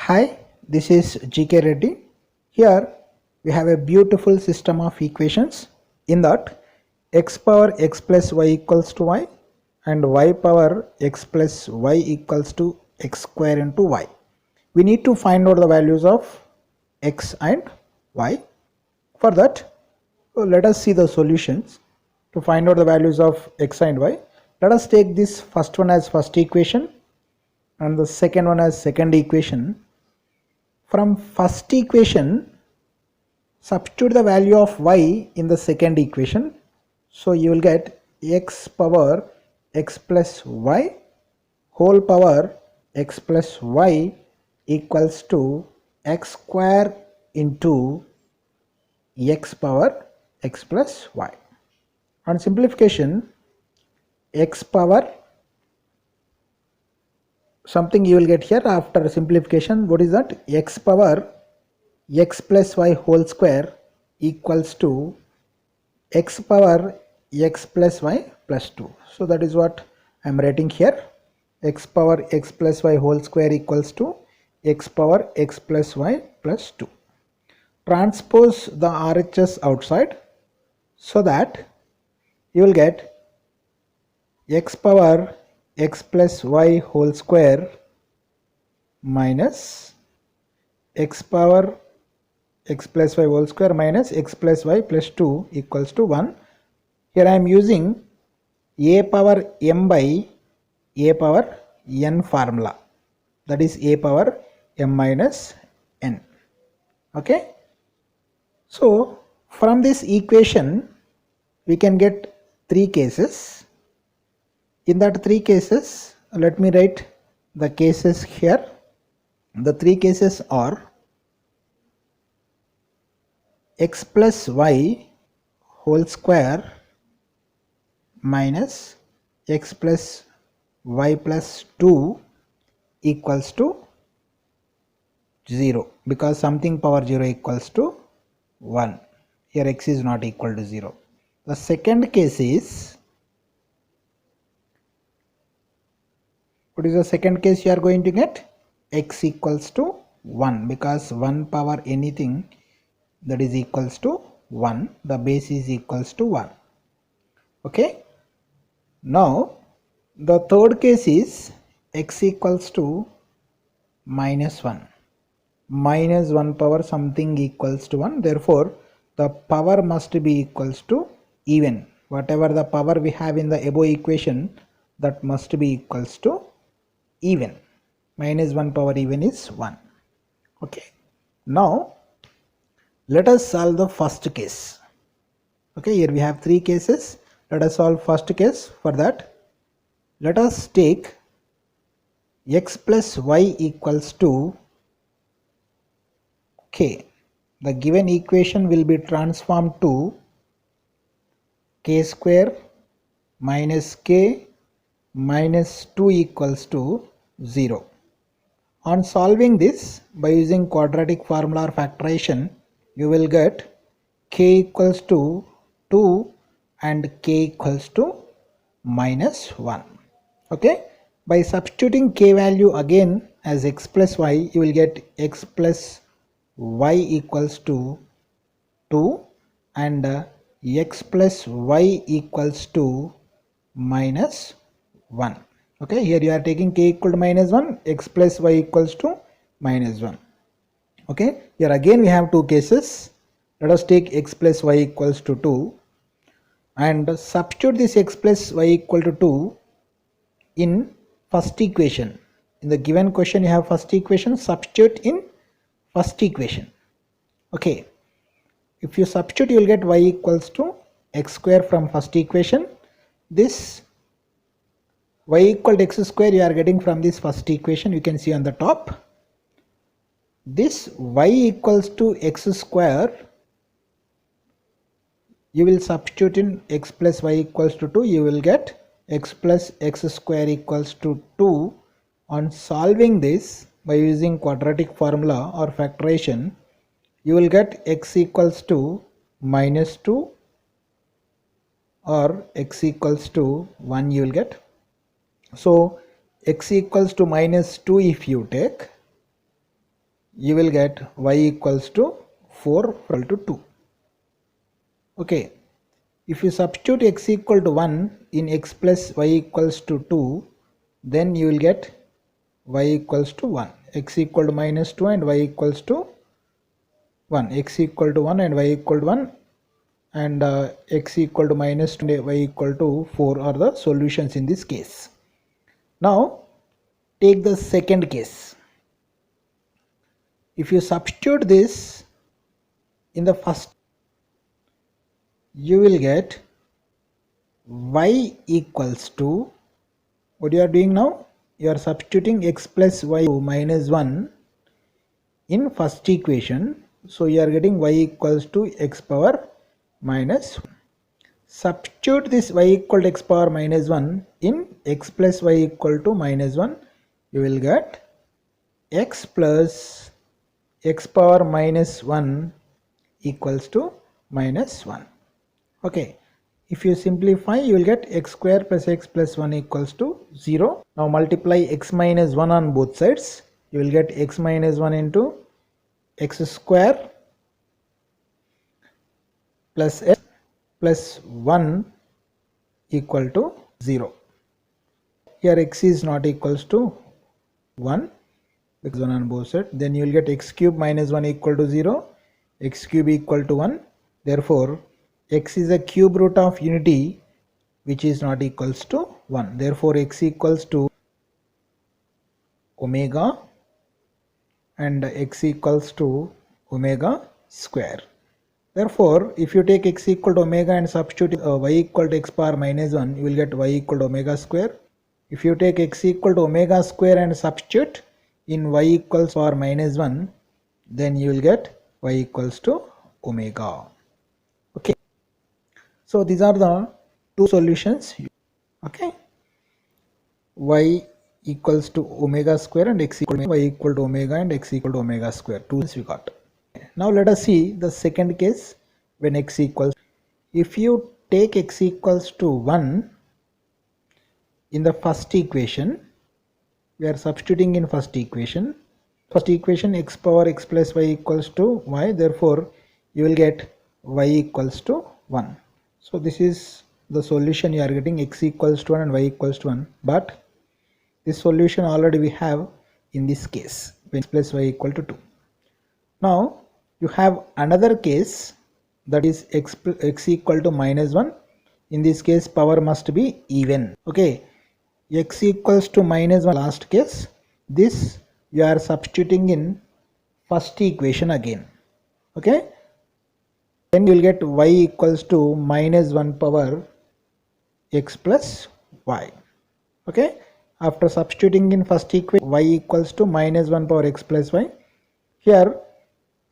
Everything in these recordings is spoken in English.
Hi, this is GK Reddy. Here we have a beautiful system of equations in that x power x plus y equals to y and y power x plus y equals to x square into y. We need to find out the values of x and y. For that, let us see the solutions. To find out the values of x and y, let us take this first one as first equation and the second one as second equation. From first equation, substitute the value of y in the second equation. So you will get x power x plus y whole power x plus y equals to x square into x power x plus y. On simplification, x power something you will get here after simplification. What is that? X power x plus y whole square equals to x power x plus y plus 2. So that is what I am writing here. X power x plus y whole square equals to x power x plus y plus 2. Transpose the RHS outside so that you will get x power x plus y whole square minus x power x plus y whole square minus x plus y plus 2 equals to 1. Here I am using a power m by a power n formula, that is a power m minus n. Okay, so from this equation we can get three cases. In that three cases, let me write the cases here. The three cases are x plus y whole square minus x plus y plus 2 equals to 0, because something power 0 equals to 1. Here x is not equal to 0. The second case is, what is the second case you are going to get? X equals to 1, because 1 power anything, that is equals to 1. The base is equals to 1. Okay. Now the third case is x equals to minus 1. Minus 1 power something equals to 1. Therefore the power must be equals to even. Whatever the power we have in the above equation, that must be equals to even. Minus 1 power even is 1. Okay. Now let us solve the first case. Okay, here we have three cases. Let us solve first case. For that, let us take x plus y equals to k. The given equation will be transformed to k square minus k minus 2 equals to 0. On solving this by using quadratic formula or factorization, you will get k equals to 2 and k equals to minus 1. Okay, by substituting k value again as x plus y, you will get x plus y equals to 2 and x plus y equals to minus 1. Okay, here you are taking k equal to minus 1, x plus y equals to minus 1. Okay, here again we have two cases. Let us take x plus y equals to 2 and substitute this x plus y equal to 2 in first equation. In the given question you have first equation, substitute in first equation. Okay, if you substitute you will get y equals to x square from first equation. This y equal to x square you are getting from this first equation, you can see on the top. This y equals to x square you will substitute in x plus y equals to 2, you will get x plus x square equals to 2. On solving this by using quadratic formula or factorization, you will get x equals to minus 2 or x equals to 1 you will get. So x equals to minus 2 if you take, you will get y equals to 4 equal to 2. Okay, if you substitute x equal to 1 in x plus y equals to 2, then you will get y equals to 1, x equal to minus 2 and y equals to 1, x equal to 1 and y equal to 1, and x equal to minus 2 and y equal to 4 are the solutions in this case. Now take the second case. If you substitute this in the first, you will get y equals to, what you are doing now, you are substituting x plus y minus 1 in first equation, so you are getting y equals to x power minus 1. Substitute this y equal to x power minus 1 in x plus y equal to minus 1, you will get x plus x power minus 1 equals to minus 1. Okay, if you simplify, you will get x square plus x plus 1 equals to 0. Now multiply x minus 1 on both sides, you will get x minus 1 into x square plus x plus 1 equal to 0. Here x is not equals to 1, because 1 on both sides. Then you will get x cube minus 1 equal to 0, x cube equal to 1. Therefore x is a cube root of unity which is not equals to 1. Therefore x equals to omega and x equals to omega square. Therefore if you take x equal to omega and substitute y equal to x power minus 1, you will get y equal to omega square. If you take x equal to omega square and substitute in y equals power minus 1, then you will get y equals to omega. Okay, so these are the two solutions. Okay, y equals to omega square and x equal to y equal to omega and x equal to omega square. Two we got. Now let us see the second case when x equals. If you take x equals to 1 in the first equation, we are substituting in first equation. First equation x power x plus y equals to y. Therefore you will get y equals to 1. So this is the solution you are getting, x equals to 1 and y equals to 1. But this solution already we have in this case when x plus y equal to 2. Now you have another case, that is x equal to minus 1. In this case power must be even. Okay, x equals to minus 1 last case. This you are substituting in first equation again. Okay, then you will get y equals to minus 1 power x plus y. Okay, after substituting in first equation, y equals to minus 1 power x plus y. Here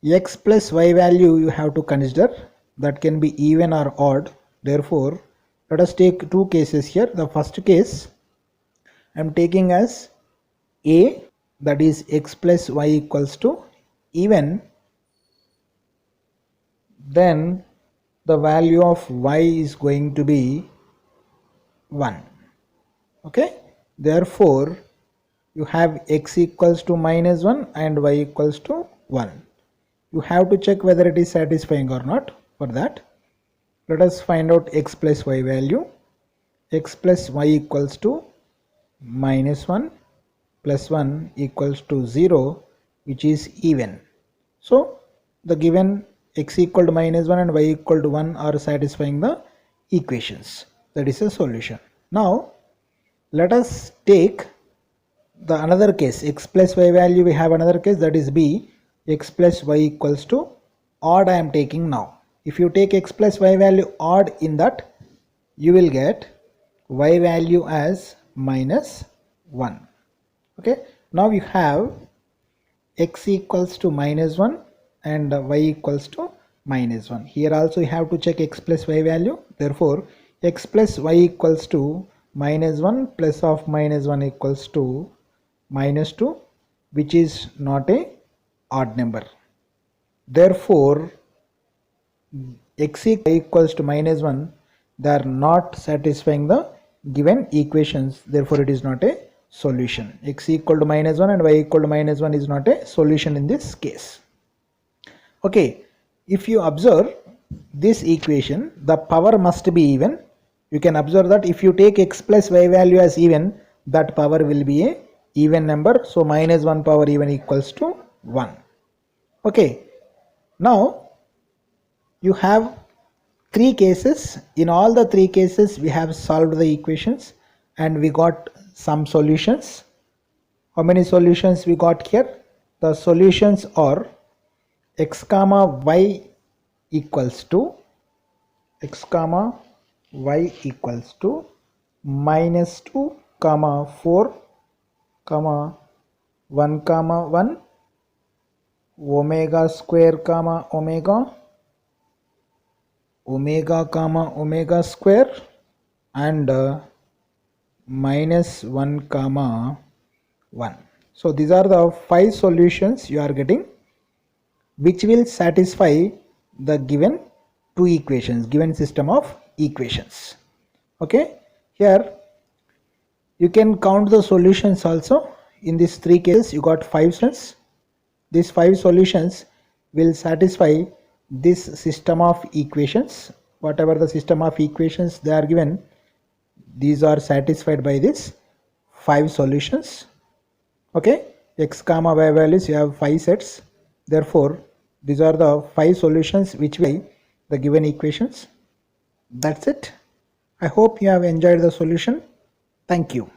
x plus y value you have to consider, that can be even or odd. Therefore let us take two cases here. The first case I am taking as a, that is x plus y equals to even, then the value of y is going to be 1. Okay, therefore you have x equals to minus 1 and y equals to 1. You have to check whether it is satisfying or not. For that, let us find out x plus y value. X plus y equals to minus 1 plus 1 equals to 0, which is even. So the given x equal to minus 1 and y equal to 1 are satisfying the equations. That is a solution. Now let us take the another case, x plus y value. We have another case, that is b, x plus y equals to odd. I am taking now. If you take x plus y value odd, in that you will get y value as minus 1. Okay, now you have x equals to minus 1 and y equals to minus 1. Here also you have to check x plus y value. Therefore x plus y equals to minus 1 plus of minus 1 equals to minus 2, which is not a odd number. Therefore x equals to minus 1, they are not satisfying the given equations. Therefore it is not a solution. X equal to minus 1 and y equal to minus 1 is not a solution in this case. Okay, if you observe this equation, the power must be even. You can observe that if you take x plus y value as even, that power will be a even number. So minus 1 power even equals to 1. Okay, now you have 3 cases. In all the 3 cases we have solved the equations and we got some solutions. How many solutions we got here? The solutions are x comma y equals to minus 2 comma 4 comma 1 comma 1 omega square comma omega comma omega square and minus 1 comma 1. So these are the 5 solutions you are getting, which will satisfy the given 2 equations, given system of equations. Okay, here you can count the solutions also. In these 3 cases you got 5 solutions. These 5 solutions will satisfy this system of equations. Whatever the system of equations they are given, these are satisfied by this 5 solutions. Okay, x comma y values you have 5 sets. Therefore these are the 5 solutions which will the given equations. That's it. I hope you have enjoyed the solution. Thank you.